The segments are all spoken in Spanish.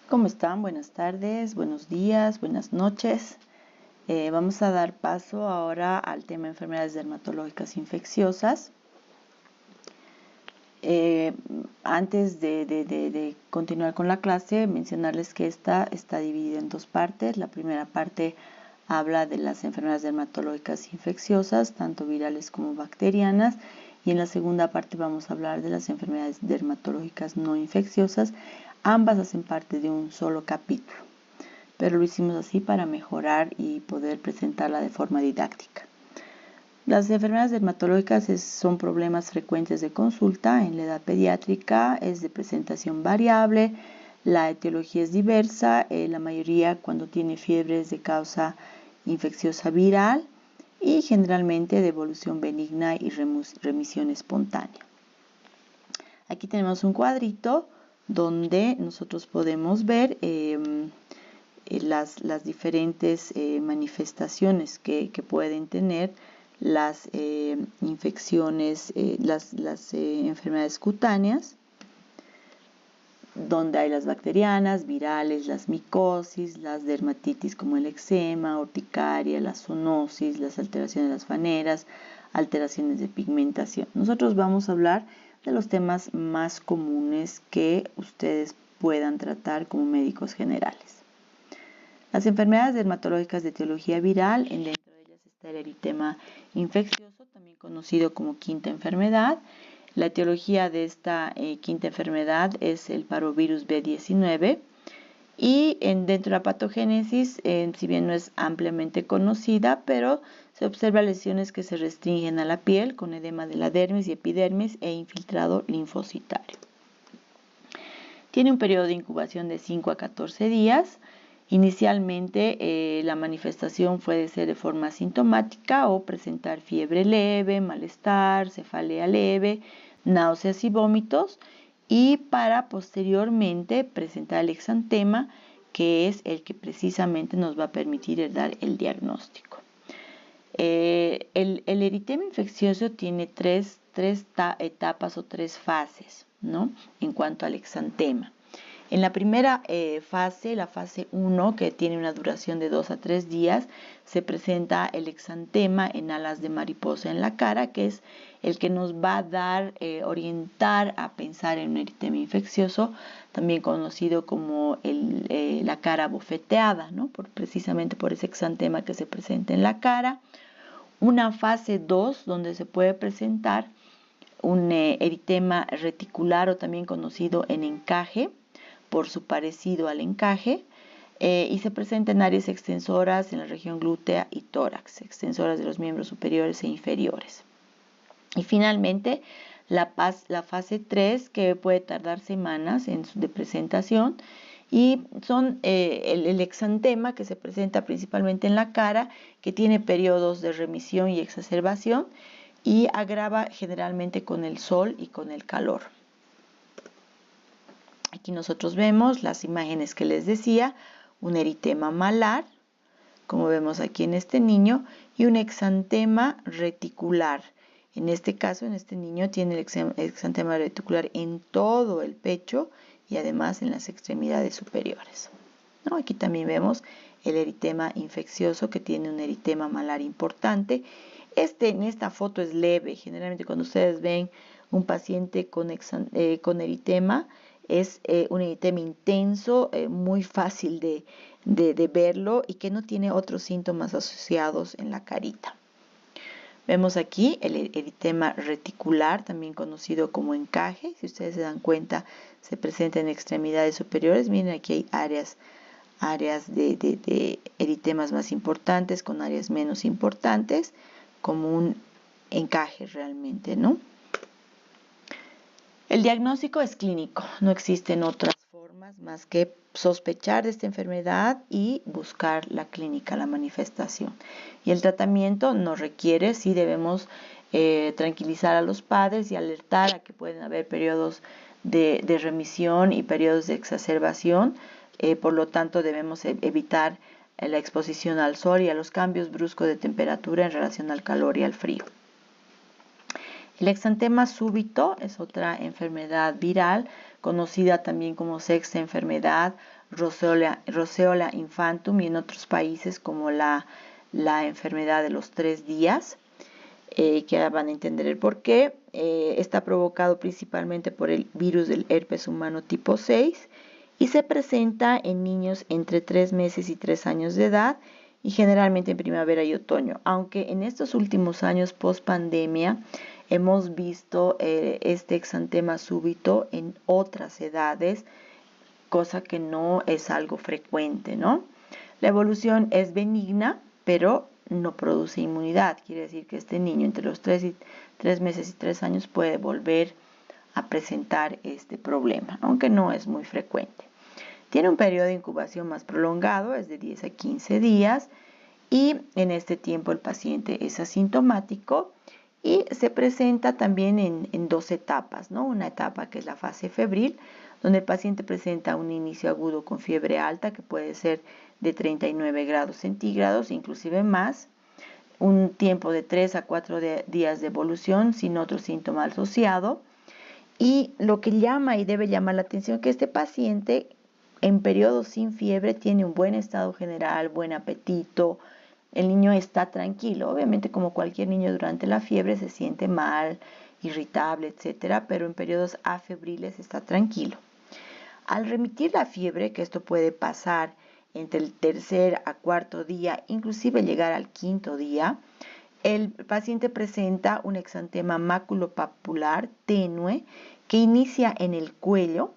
¿Cómo están? Buenas tardes, buenos días, buenas noches. Vamos a dar paso ahora al tema de enfermedades dermatológicas infecciosas. Antes de continuar con la clase, mencionarles que esta está dividida en dos partes. La primera parte habla de las enfermedades dermatológicas infecciosas, tanto virales como bacterianas, y en la segunda parte vamos a hablar de las enfermedades dermatológicas no infecciosas. Ambas hacen parte de un solo capítulo, pero lo hicimos así para mejorar y poder presentarla de forma didáctica. Las enfermedades dermatológicas son problemas frecuentes de consulta en la edad pediátrica, es de presentación variable, la etiología es diversa, la mayoría cuando tiene fiebre es de causa infecciosa viral y generalmente de evolución benigna y remisión espontánea. Aquí tenemos un cuadrito donde nosotros podemos ver las diferentes manifestaciones que pueden tener las infecciones, las enfermedades cutáneas, donde hay las bacterianas, virales, las micosis, las dermatitis como el eczema, urticaria, la zoonosis, las alteraciones de las faneras, alteraciones de pigmentación. Nosotros vamos a hablar de los temas más comunes que ustedes puedan tratar como médicos generales. Las enfermedades dermatológicas de etiología viral, dentro de ellas está el eritema infeccioso, también conocido como quinta enfermedad. La etiología de esta quinta enfermedad es el parvovirus B19 y dentro de la patogénesis, si bien no es ampliamente conocida, pero se observan lesiones que se restringen a la piel con edema de la dermis y epidermis e infiltrado linfocitario. Tiene un periodo de incubación de 5 a 14 días. Inicialmente la manifestación puede ser de forma asintomática o presentar fiebre leve, malestar, cefalea leve, náuseas y vómitos, y para posteriormente presentar el exantema, que es el que precisamente nos va a permitir dar el diagnóstico. El eritema infeccioso tiene tres etapas o tres fases, ¿no? En cuanto al exantema. En la primera fase, la fase 1, que tiene una duración de 2 a 3 días, se presenta el exantema en alas de mariposa en la cara, que es el que nos va a dar, orientar a pensar en un eritema infeccioso, también conocido como la cara bofeteada, ¿no? Precisamente por ese exantema que se presenta en la cara. Una fase 2, donde se puede presentar un eritema reticular o también conocido en encaje, por su parecido al encaje, y se presenta en áreas extensoras en la región glútea y tórax, extensoras de los miembros superiores e inferiores. Y finalmente, la fase 3, que puede tardar semanas de presentación, y son el exantema, que se presenta principalmente en la cara, que tiene periodos de remisión y exacerbación, y agrava generalmente con el sol y con el calor. Aquí nosotros vemos las imágenes que les decía, un eritema malar, como vemos aquí en este niño, y un exantema reticular. En este caso, en este niño tiene el exantema reticular en todo el pecho y además en las extremidades superiores, ¿no? Aquí también vemos el eritema infeccioso, que tiene un eritema malar importante. En esta foto es leve. Generalmente cuando ustedes ven un paciente con eritema, es un eritema intenso, muy fácil de verlo y que no tiene otros síntomas asociados en la carita. Vemos aquí el eritema reticular, también conocido como encaje. Si ustedes se dan cuenta, se presenta en extremidades superiores. Miren, aquí hay áreas de eritemas más importantes con áreas menos importantes, como un encaje realmente, ¿no? El diagnóstico es clínico, no existen otras formas más que sospechar de esta enfermedad y buscar la clínica, la manifestación. Y el tratamiento no requiere, sí debemos tranquilizar a los padres y alertar a que pueden haber periodos de remisión y periodos de exacerbación, por lo tanto debemos evitar la exposición al sol y a los cambios bruscos de temperatura en relación al calor y al frío. El exantema súbito es otra enfermedad viral, conocida también como sexta enfermedad roseola infantum, y en otros países como la enfermedad de los 3 días, que ya van a entender el por qué. Está provocado principalmente por el virus del herpes humano tipo 6 y se presenta en niños entre 3 meses y 3 años de edad, y generalmente en primavera y otoño, aunque en estos últimos años post pandemia hemos visto este exantema súbito en otras edades, cosa que no es algo frecuente, ¿no? La evolución es benigna, pero no produce inmunidad. Quiere decir que este niño entre los 3 meses y 3 años puede volver a presentar este problema, aunque no es muy frecuente. Tiene un periodo de incubación más prolongado, es de 10 a 15 días, y en este tiempo el paciente es asintomático y se presenta también en 2 etapas, ¿no? Una etapa que es la fase febril, donde el paciente presenta un inicio agudo con fiebre alta, que puede ser de 39 grados centígrados, inclusive más, un tiempo de 3 a 4 días de evolución sin otro síntoma asociado. Y lo que llama y debe llamar la atención es que este paciente en periodos sin fiebre tiene un buen estado general, buen apetito, el niño está tranquilo. Obviamente, como cualquier niño durante la fiebre se siente mal, irritable, etcétera, pero en periodos afebriles está tranquilo. Al remitir la fiebre, que esto puede pasar entre el tercer a cuarto día, inclusive llegar al quinto día, el paciente presenta un exantema maculopapular tenue que inicia en el cuello,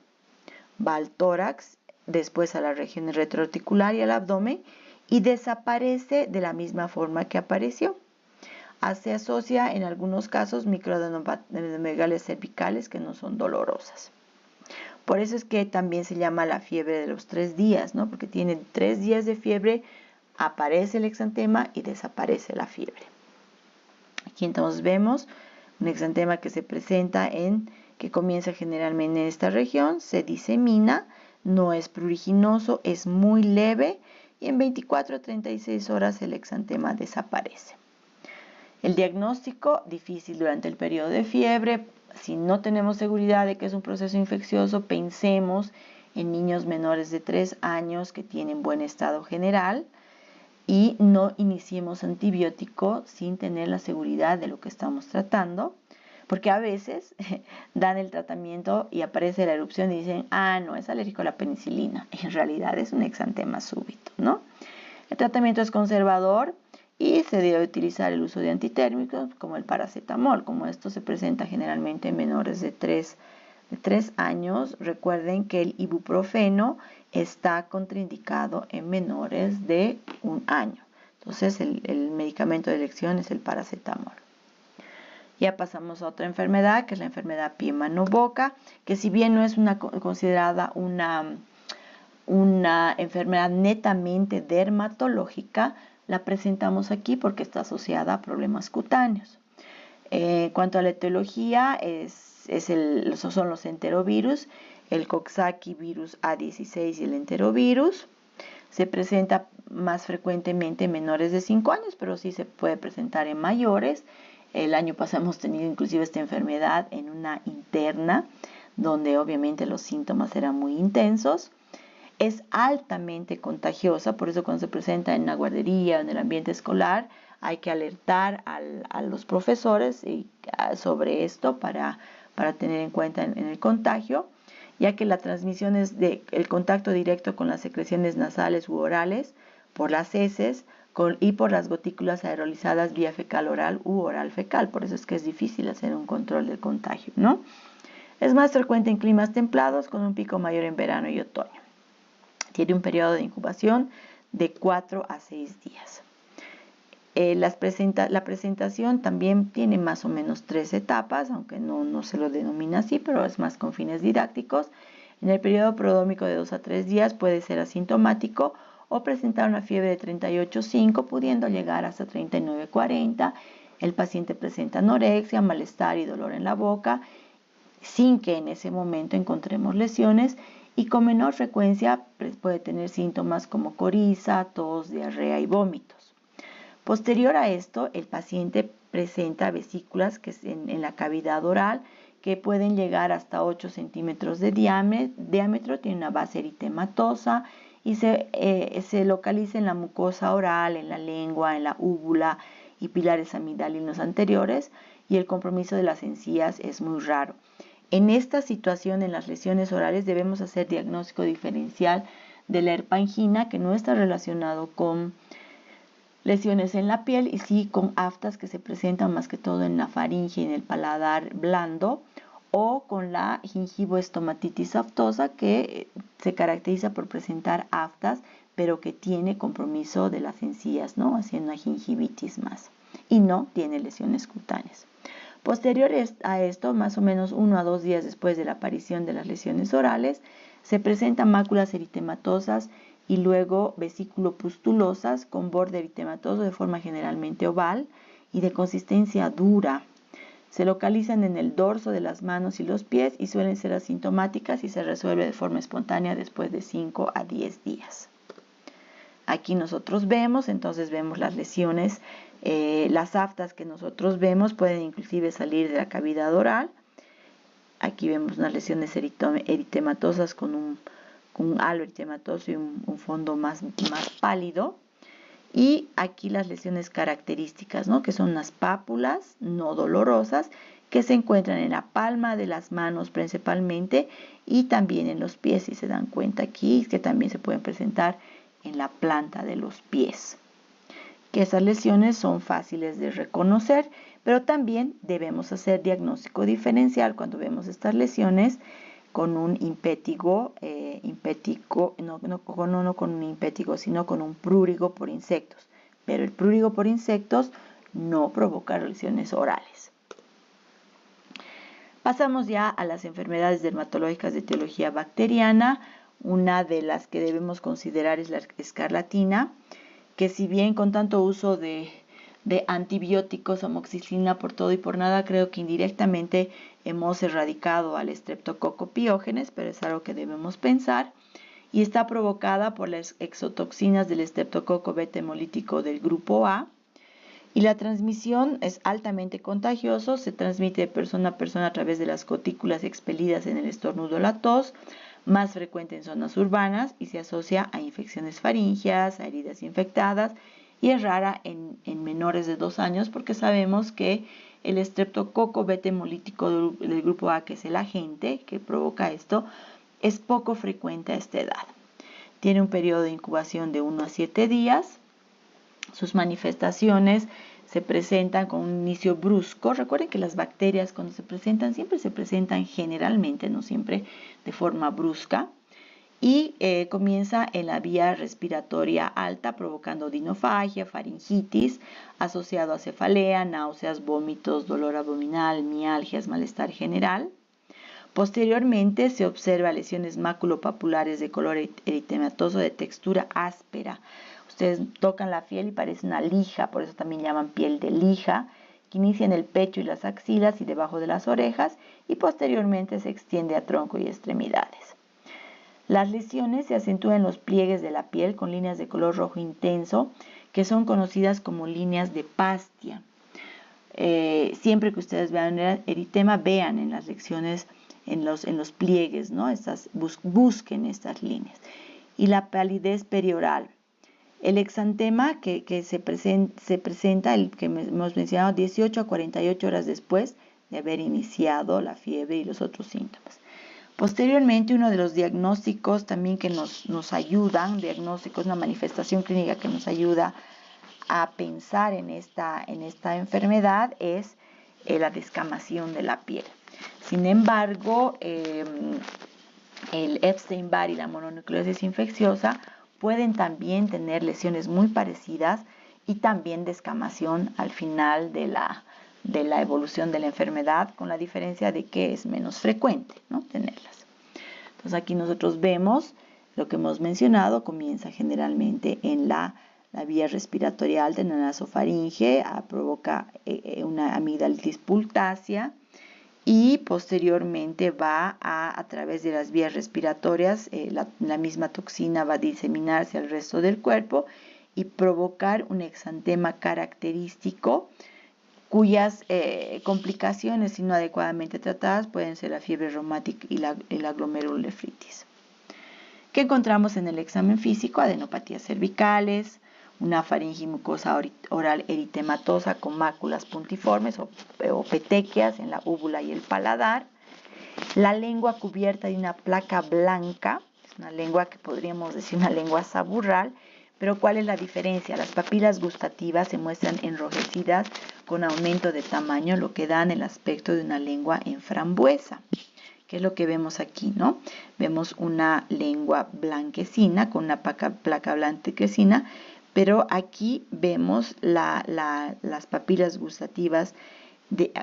va al tórax, después a la región retroarticular y al abdomen, y desaparece de la misma forma que apareció. Se asocia en algunos casos microadenomegalias cervicales que no son dolorosas. Por eso es que también se llama la fiebre de los 3 días, ¿no? Porque tiene 3 días de fiebre, aparece el exantema y desaparece la fiebre. Aquí entonces vemos un exantema que se presenta que comienza generalmente en esta región, se disemina, no es pruriginoso, es muy leve, y en 24 a 36 horas el exantema desaparece. El diagnóstico, difícil durante el periodo de fiebre. Si no tenemos seguridad de que es un proceso infeccioso, pensemos en niños menores de 3 años que tienen buen estado general, y no iniciemos antibiótico sin tener la seguridad de lo que estamos tratando, porque a veces dan el tratamiento y aparece la erupción y dicen, no, es alérgico a la penicilina. En realidad es un exantema súbito, ¿no? El tratamiento es conservador y se debe utilizar el uso de antitérmicos como el paracetamol. Como esto se presenta generalmente en menores de 3 años, recuerden que el ibuprofeno está contraindicado en menores de 1 año. Entonces el medicamento de elección es el paracetamol. Ya pasamos a otra enfermedad, que es la enfermedad pie, mano, boca, que si bien no es considerada una enfermedad netamente dermatológica, la presentamos aquí porque está asociada a problemas cutáneos. En cuanto a la etiología, son los enterovirus, el Coxsackie virus A16 y el enterovirus. Se presenta más frecuentemente en menores de 5 años, pero sí se puede presentar en mayores. El año pasado hemos tenido inclusive esta enfermedad en una interna, donde obviamente los síntomas eran muy intensos. Es altamente contagiosa, por eso cuando se presenta en una guardería o en el ambiente escolar, hay que alertar a los profesores sobre esto para tener en cuenta en el contagio, ya que la transmisión es el contacto directo con las secreciones nasales u orales, por las heces y por las gotículas aerolizadas vía fecal oral u oral fecal. Por eso es que es difícil hacer un control del contagio, ¿no? Es más frecuente en climas templados, con un pico mayor en verano y otoño. Tiene un periodo de incubación de 4 a 6 días. La presentación también tiene más o menos 3 etapas, aunque no se lo denomina así, pero es más con fines didácticos. En el periodo prodrómico de 2 a 3 días puede ser asintomático o presentar una fiebre de 38,5, pudiendo llegar hasta 39,40. El paciente presenta anorexia, malestar y dolor en la boca, sin que en ese momento encontremos lesiones, y con menor frecuencia puede tener síntomas como coriza, tos, diarrea y vómitos. Posterior a esto, el paciente presenta vesículas en la cavidad oral que pueden llegar hasta 8 centímetros de diámetro, tiene una base eritematosa y se localiza en la mucosa oral, en la lengua, en la úvula y pilares amigdalinos anteriores, y el compromiso de las encías es muy raro. En esta situación, en las lesiones orales, debemos hacer diagnóstico diferencial de la herpangina, que no está relacionado con lesiones en la piel y sí con aftas que se presentan más que todo en la faringe y en el paladar blando, o con la gingivoestomatitis aftosa, que se caracteriza por presentar aftas pero que tiene compromiso de las encías, ¿no? Haciendo una gingivitis más, y no tiene lesiones cutáneas. Posterior a esto, más o menos 1 a 2 días después de la aparición de las lesiones orales, se presentan máculas eritematosas y luego vesículo-pustulosas con borde eritematoso de forma generalmente oval y de consistencia dura. Se localizan en el dorso de las manos y los pies y suelen ser asintomáticas y se resuelve de forma espontánea después de 5 a 10 días. Aquí nosotros vemos las lesiones, las aftas que nosotros vemos pueden inclusive salir de la cavidad oral. Aquí vemos unas lesiones eritematosas con un halo eritematoso y un fondo más pálido. Y aquí las lesiones características, ¿no? Que son unas pápulas no dolorosas que se encuentran en la palma de las manos principalmente y también en los pies, si se dan cuenta aquí, que también se pueden presentar en la planta de los pies. Que esas lesiones son fáciles de reconocer, pero también debemos hacer diagnóstico diferencial cuando vemos estas lesiones con un impétigo, no con un impétigo, sino con un prurigo por insectos. Pero el prurigo por insectos no provoca lesiones orales. Pasamos ya a las enfermedades dermatológicas de etiología bacteriana. Una de las que debemos considerar es la escarlatina, que si bien con tanto uso de antibióticos, amoxicilina por todo y por nada, creo que indirectamente hemos erradicado al Streptococcus pyogenes, pero es algo que debemos pensar, y está provocada por las exotoxinas del Streptococcus beta hemolítico del grupo A, y la transmisión es altamente contagioso, se transmite de persona a persona a través de las gotículas expelidas en el estornudo o la tos, más frecuente en zonas urbanas y se asocia a infecciones faríngeas, a heridas infectadas, y es rara en menores de 2 años porque sabemos que el Streptococcus beta hemolítico del grupo A, que es el agente que provoca esto, es poco frecuente a esta edad. Tiene un periodo de incubación de 1 a 7 días. Sus manifestaciones se presentan con un inicio brusco. Recuerden que las bacterias cuando se presentan siempre se presentan generalmente, no siempre de forma brusca. Y comienza en la vía respiratoria alta, provocando dinofagia, faringitis, asociado a cefalea, náuseas, vómitos, dolor abdominal, mialgias, malestar general. Posteriormente se observa lesiones maculopapulares de color eritematoso de textura áspera. Ustedes tocan la piel y parece una lija, por eso también llaman piel de lija, que inicia en el pecho y las axilas y debajo de las orejas y posteriormente se extiende a tronco y extremidades. Las lesiones se acentúan en los pliegues de la piel con líneas de color rojo intenso que son conocidas como líneas de Pastia. Siempre que ustedes vean el eritema, vean en las lesiones, en los pliegues, ¿no? Busquen estas líneas. Y la palidez perioral. El exantema que se presenta, el que hemos mencionado, 18 a 48 horas después de haber iniciado la fiebre y los otros síntomas. Posteriormente, uno de los diagnósticos también que nos ayudan, diagnósticos, una manifestación clínica que nos ayuda a pensar en esta enfermedad es la descamación de la piel. Sin embargo, el Epstein-Barr y la mononucleosis infecciosa pueden también tener lesiones muy parecidas y también descamación al final de la evolución de la enfermedad, con la diferencia de que es menos frecuente, ¿no? Tenerlas. Entonces aquí nosotros vemos lo que hemos mencionado, comienza generalmente en la vía respiratoria alta, en la nasofaringe, provoca una amigdalitis pultácea y posteriormente va a través de las vías respiratorias, la misma toxina va a diseminarse al resto del cuerpo y provocar un exantema característico cuyas complicaciones, si no adecuadamente tratadas, pueden ser la fiebre reumática y la glomerulonefritis. ¿Qué encontramos en el examen físico? Adenopatías cervicales, una faringe y mucosa oral eritematosa con máculas puntiformes o petequias en la úvula y el paladar, la lengua cubierta de una placa blanca, es una lengua que podríamos decir una lengua saburral, pero ¿cuál es la diferencia? Las papilas gustativas se muestran enrojecidas con aumento de tamaño, lo que dan el aspecto de una lengua en frambuesa, que es lo que vemos aquí, ¿no? Vemos una lengua blanquecina con una placa blanquecina, pero aquí vemos las papilas gustativas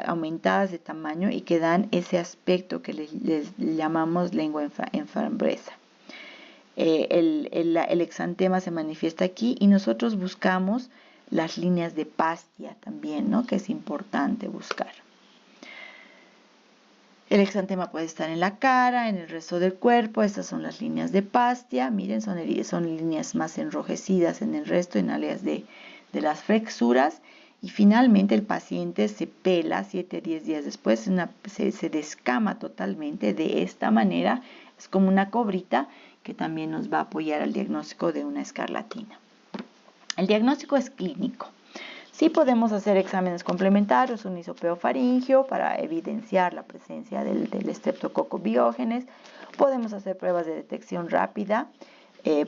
aumentadas de tamaño y que dan ese aspecto que les llamamos lengua en frambuesa. El exantema se manifiesta aquí y nosotros buscamos las líneas de Pastia también, ¿no? Que es importante buscar. El exantema puede estar en la cara, en el resto del cuerpo. Estas son las líneas de Pastia. Miren, son líneas más enrojecidas en el resto, en áreas de las flexuras. Y finalmente el paciente se pela 7 a 10 días después, se descama totalmente de esta manera. Es como una cobrita que también nos va a apoyar al diagnóstico de una escarlatina. El diagnóstico es clínico. Sí podemos hacer exámenes complementarios, un hisopeo faríngeo para evidenciar la presencia del Streptococcus biógenes. Podemos hacer pruebas de detección rápida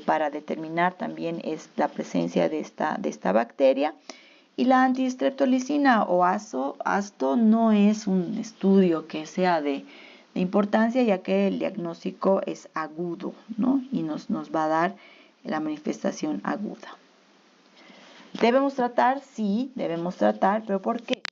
para determinar también la presencia de esta bacteria. Y la antistreptolicina o ASTO no es un estudio que sea de importancia, ya que el diagnóstico es agudo, ¿no? Y nos va a dar la manifestación aguda. ¿Debemos tratar? Sí, debemos tratar, pero ¿por qué?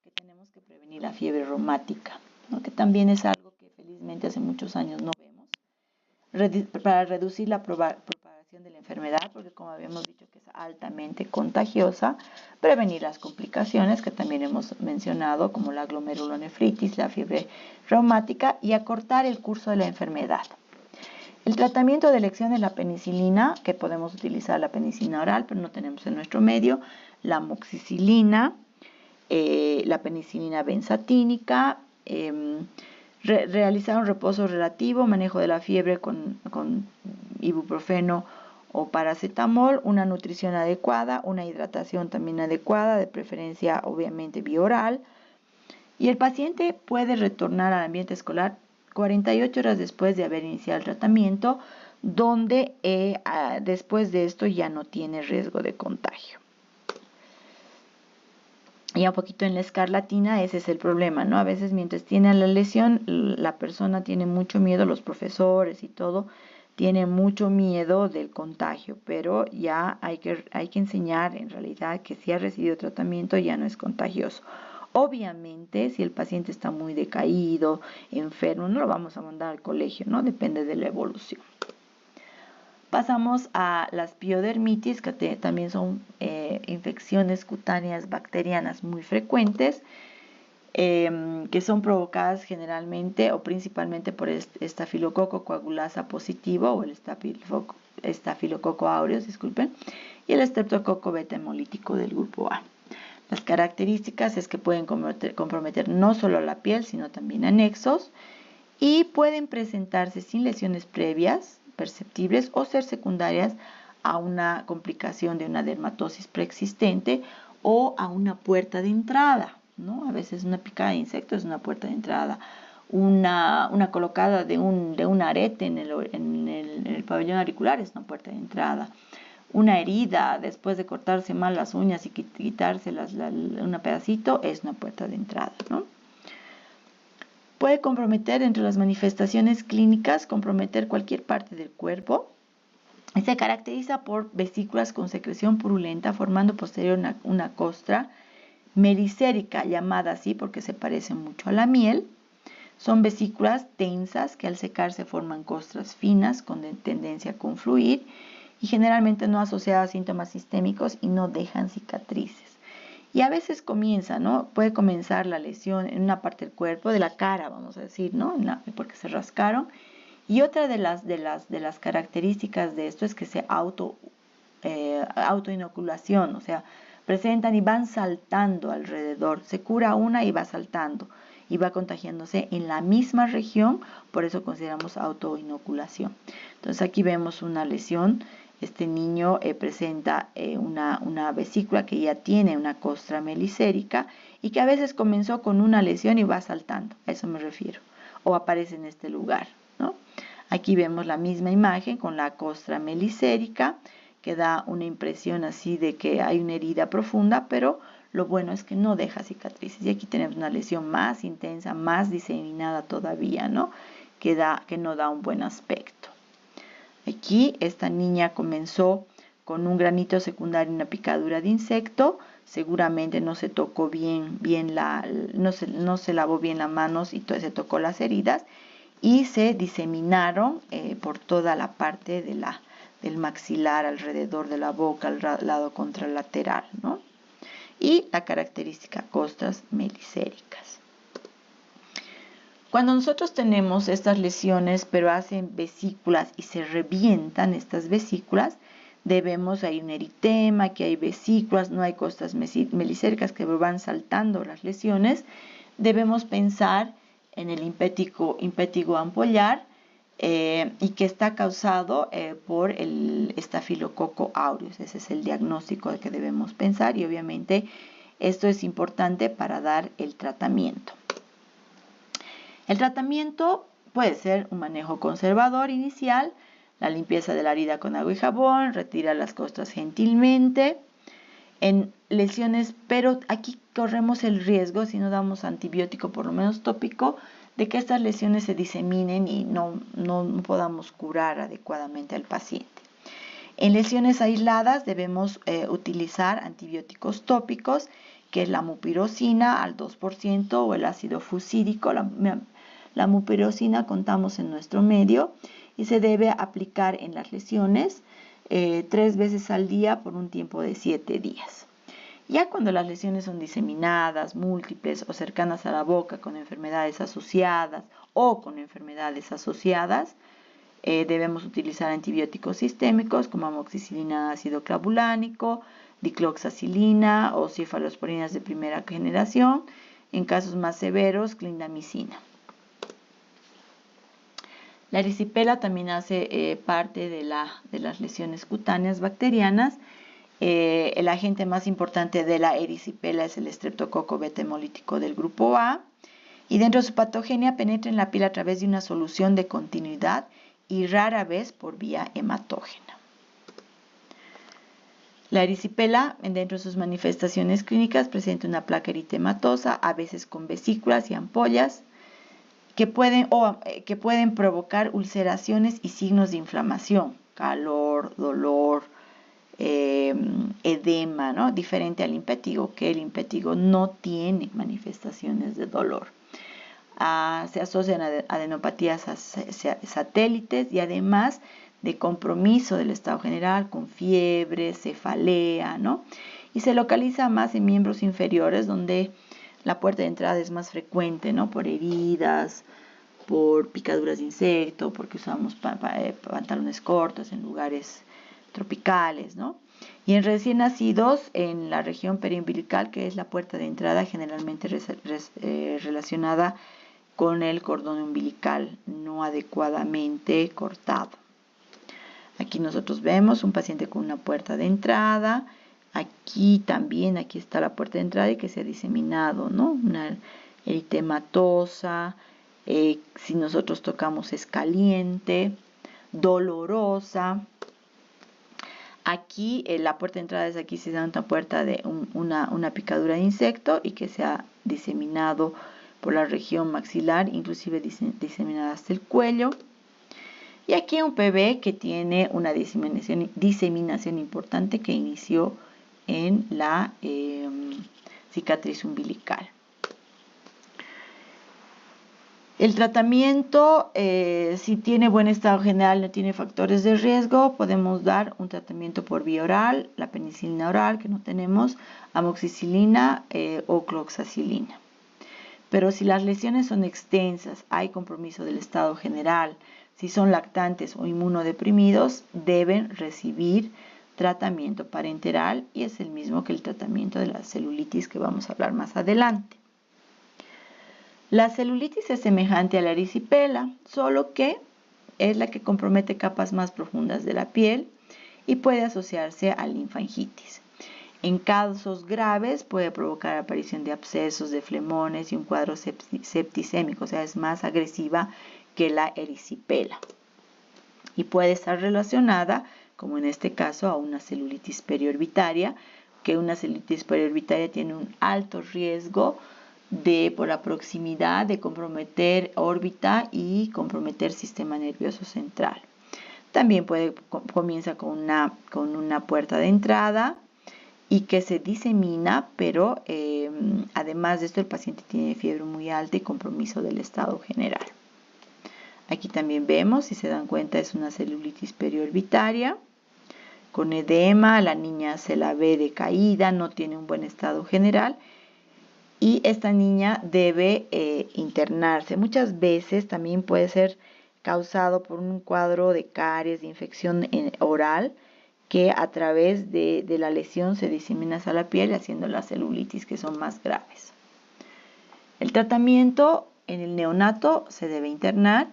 Porque tenemos que prevenir la fiebre reumática, ¿no? Que también es algo que felizmente hace muchos años no vemos, para reducir la propagación de la enfermedad, porque como habíamos dicho que es altamente contagiosa, prevenir las complicaciones que también hemos mencionado, como la glomerulonefritis, la fiebre reumática, y acortar el curso de la enfermedad. El tratamiento de elección es la penicilina, que podemos utilizar la penicilina oral, pero no tenemos en nuestro medio, la amoxicilina, la penicilina benzatínica, realizar un reposo relativo, manejo de la fiebre con ibuprofeno o paracetamol, una nutrición adecuada, una hidratación también adecuada, de preferencia obviamente bioral, y el paciente puede retornar al ambiente escolar 48 horas después de haber iniciado el tratamiento, donde después de esto ya no tiene riesgo de contagio. Ya un poquito en la escarlatina, ese es el problema, ¿no? A veces mientras tiene la lesión, la persona tiene mucho miedo, los profesores y todo, tienen mucho miedo del contagio, pero ya hay que enseñar en realidad que si ha recibido tratamiento ya no es contagioso. Obviamente, si el paciente está muy decaído, enfermo, no lo vamos a mandar al colegio, ¿no? Depende de la evolución. Pasamos a las piodermitis, que también son infecciones cutáneas bacterianas muy frecuentes, que son provocadas generalmente o principalmente por estafilococo coagulasa positivo o el estafilococo aureus, y el estreptococo beta hemolítico del grupo A. Las características es que pueden comprometer no solo la piel, sino también anexos, y pueden presentarse sin lesiones previas perceptibles o ser secundarias a una complicación de una dermatosis preexistente o a una puerta de entrada, ¿no? A veces una picada de insecto es una puerta de entrada, una colocada de un arete en el pabellón auricular es una puerta de entrada. Una herida después de cortarse mal las uñas y quitarse un pedacito es una puerta de entrada, ¿no? Puede comprometer, entre las manifestaciones clínicas, comprometer cualquier parte del cuerpo. Se caracteriza por vesículas con secreción purulenta formando posterior una costra melicérica, llamada así porque se parece mucho a la miel. Son vesículas tensas que al secarse forman costras finas con tendencia a confluir y generalmente no asociadas a síntomas sistémicos y no dejan cicatrices. Y a veces comienza, ¿no? Puede comenzar la lesión en una parte del cuerpo, de la cara, vamos a decir, ¿no? Porque se rascaron. Y otra de las características de esto es que se autoinoculación, o sea, presentan y van saltando alrededor. Se cura una y va saltando y va contagiándose en la misma región, por eso consideramos autoinoculación. Entonces aquí vemos una lesión. Este niño presenta una vesícula que ya tiene una costra melicérica y que a veces comenzó con una lesión y va saltando, a eso me refiero, o aparece en este lugar, ¿no? Aquí vemos la misma imagen con la costra melicérica, que da una impresión así de que hay una herida profunda, pero lo bueno es que no deja cicatrices. Y aquí tenemos una lesión más intensa, más diseminada todavía, ¿no? Que no da un buen aspecto. Aquí esta niña comenzó con un granito secundario y una picadura de insecto. Seguramente no se tocó no se lavó bien las manos y se tocó las heridas y se diseminaron por toda la parte del maxilar, alrededor de la boca, al lado contralateral, ¿no? Y la característica costras melicéricas. Cuando nosotros tenemos estas lesiones, pero hacen vesículas y se revientan estas vesículas, hay un eritema, que hay vesículas, no hay costras melicéricas que van saltando las lesiones, debemos pensar en el impétigo ampollar y que está causado por el estafilococo aureus. Ese es el diagnóstico al que debemos pensar y obviamente esto es importante para dar el tratamiento. El tratamiento puede ser un manejo conservador inicial, la limpieza de la herida con agua y jabón, retirar las costras gentilmente. En lesiones, pero aquí corremos el riesgo, si no damos antibiótico por lo menos tópico, de que estas lesiones se diseminen y no podamos curar adecuadamente al paciente. En lesiones aisladas debemos utilizar antibióticos tópicos, que es la mupirocina al 2% o el ácido fusídico. La mupirocina contamos en nuestro medio y se debe aplicar en las lesiones 3 veces al día por un tiempo de 7 días. Ya cuando las lesiones son diseminadas, múltiples o cercanas a la boca con enfermedades asociadas debemos utilizar antibióticos sistémicos como amoxicilina ácido clavulánico, dicloxacilina o cefalosporinas de primera generación. En casos más severos, clindamicina. La erisipela también hace parte de las lesiones cutáneas bacterianas. El agente más importante de la erisipela es el estreptococo beta hemolítico del grupo A. Y dentro de su patogenia penetra en la piel a través de una solución de continuidad y rara vez por vía hematógena. La erisipela, dentro de sus manifestaciones clínicas, presenta una placa eritematosa, a veces con vesículas y ampollas, que pueden provocar ulceraciones y signos de inflamación, calor, dolor, edema, ¿no? Diferente al impétigo, que el impétigo no tiene manifestaciones de dolor. Se asocian a adenopatías satélites y además de compromiso del estado general con fiebre, cefalea, ¿no? Y se localiza más en miembros inferiores donde la puerta de entrada es más frecuente, ¿no? Por heridas, por picaduras de insecto, porque usamos pantalones cortos en lugares tropicales, ¿no? Y en recién nacidos, en la región periumbilical, que es la puerta de entrada generalmente relacionada con el cordón umbilical no adecuadamente cortado. Aquí nosotros vemos un paciente con una puerta de entrada. Aquí está la puerta de entrada y que se ha diseminado, ¿no? Una eritematosa. Si nosotros tocamos es caliente, dolorosa. Aquí la puerta de entrada es aquí, se da una puerta de una picadura de insecto y que se ha diseminado por la región maxilar, inclusive diseminada hasta el cuello. Y aquí un PB que tiene una diseminación importante que inició en la cicatriz umbilical. El tratamiento, si tiene buen estado general, no tiene factores de riesgo, podemos dar un tratamiento por vía oral, la penicilina oral que no tenemos, amoxicilina o cloxacilina. Pero si las lesiones son extensas, hay compromiso del estado general, si son lactantes o inmunodeprimidos, deben recibir tratamiento parenteral y es el mismo que el tratamiento de la celulitis que vamos a hablar más adelante. La celulitis es semejante a la erisipela, solo que es la que compromete capas más profundas de la piel y puede asociarse a linfangitis. En casos graves puede provocar aparición de abscesos, de flemones y un cuadro septicémico, o sea, es más agresiva que la erisipela. Y puede estar relacionada, como en este caso, a una celulitis periorbitaria, que una celulitis periorbitaria tiene un alto riesgo por la proximidad de comprometer órbita y comprometer sistema nervioso central. También comienza con una puerta de entrada y que se disemina, pero además de esto el paciente tiene fiebre muy alta y compromiso del estado general. Aquí también vemos, si se dan cuenta, es una celulitis periorbitaria con edema, la niña se la ve decaída, no tiene un buen estado general y esta niña debe internarse. Muchas veces también puede ser causado por un cuadro de caries, de infección oral, que a través de la lesión se disemina hacia la piel, haciendo las celulitis que son más graves. El tratamiento en el neonato se debe internar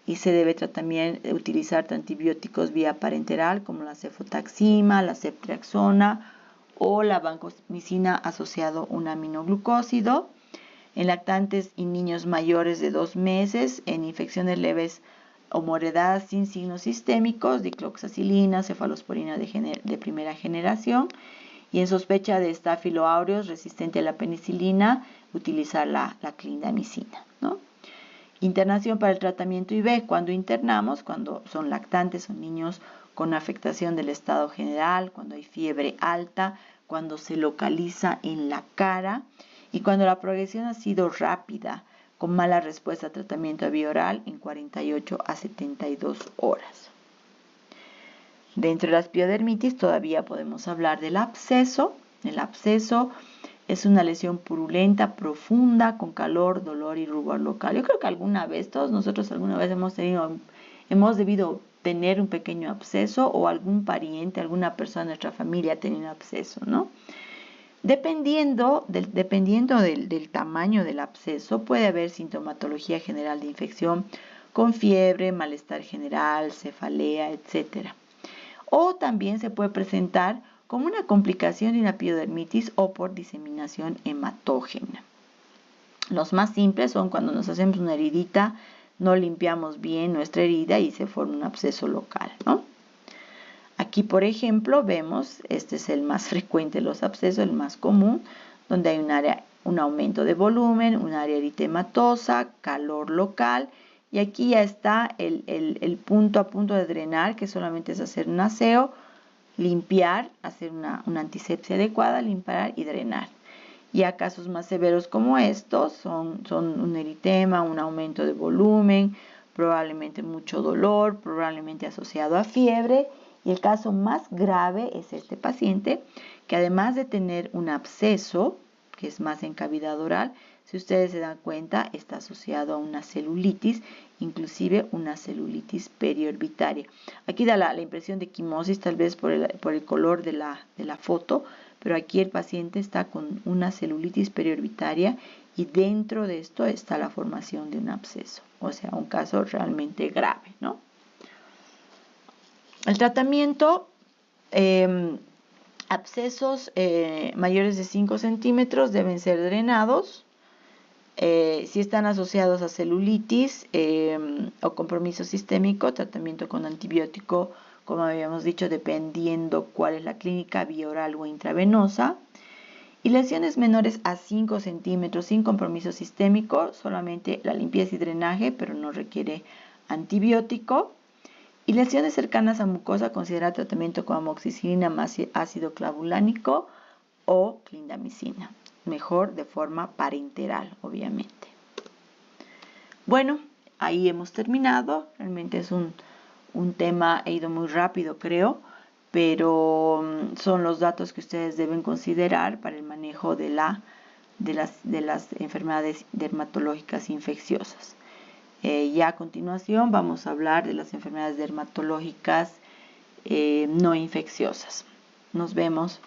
y se debe también utilizar antibióticos vía parenteral como la cefotaxima, la ceftriaxona o la vancomicina asociado a un aminoglucósido. En lactantes y niños mayores de 2 meses, en infecciones leves o moderada sin signos sistémicos, dicloxacilina, cefalosporina de primera generación, y en sospecha de Staphylo aureus resistente a la penicilina, utilizar la clindamicina, ¿no? Internación para el tratamiento IV, cuando internamos, cuando son lactantes o niños con afectación del estado general, cuando hay fiebre alta, cuando se localiza en la cara y cuando la progresión ha sido rápida, con mala respuesta a tratamiento vía oral en 48 a 72 horas. Dentro de las piodermitis todavía podemos hablar del absceso. El absceso es una lesión purulenta, profunda, con calor, dolor y rubor local. Yo creo que todos nosotros alguna vez hemos debido tener un pequeño absceso o algún pariente, alguna persona de nuestra familia ha tenido absceso, ¿no? Dependiendo del tamaño del absceso, puede haber sintomatología general de infección con fiebre, malestar general, cefalea, etc. O también se puede presentar como una complicación de una piodermitis o por diseminación hematógena. Los más simples son cuando nos hacemos una heridita, no limpiamos bien nuestra herida y se forma un absceso local, ¿no? Aquí, por ejemplo, vemos, este es el más frecuente de los abscesos, el más común, donde hay un aumento de volumen, un área eritematosa, calor local, y aquí ya está el punto a punto de drenar, que solamente es hacer un aseo, limpiar, hacer una antisepsia adecuada, limpiar y drenar. Ya casos más severos como estos son un eritema, un aumento de volumen, probablemente mucho dolor, probablemente asociado a fiebre. Y el caso más grave es este paciente, que además de tener un absceso, que es más en cavidad oral, si ustedes se dan cuenta, está asociado a una celulitis, inclusive una celulitis periorbitaria. Aquí da la impresión de quimosis, tal vez por el color de la foto, pero aquí el paciente está con una celulitis periorbitaria y dentro de esto está la formación de un absceso, o sea, un caso realmente grave, ¿no? El tratamiento, abscesos mayores de 5 centímetros deben ser drenados. Si están asociados a celulitis o compromiso sistémico, tratamiento con antibiótico, como habíamos dicho, dependiendo cuál es la clínica, vía oral o intravenosa. Y lesiones menores a 5 centímetros sin compromiso sistémico, solamente la limpieza y drenaje, pero no requiere antibiótico. Y lesiones cercanas a mucosa, considera tratamiento con amoxicilina más ácido clavulánico o clindamicina. Mejor de forma parenteral, obviamente. Bueno, ahí hemos terminado. Realmente es un tema, he ido muy rápido, creo, pero son los datos que ustedes deben considerar para el manejo de las enfermedades dermatológicas infecciosas. Ya a continuación vamos a hablar de las enfermedades dermatológicas no infecciosas. Nos vemos.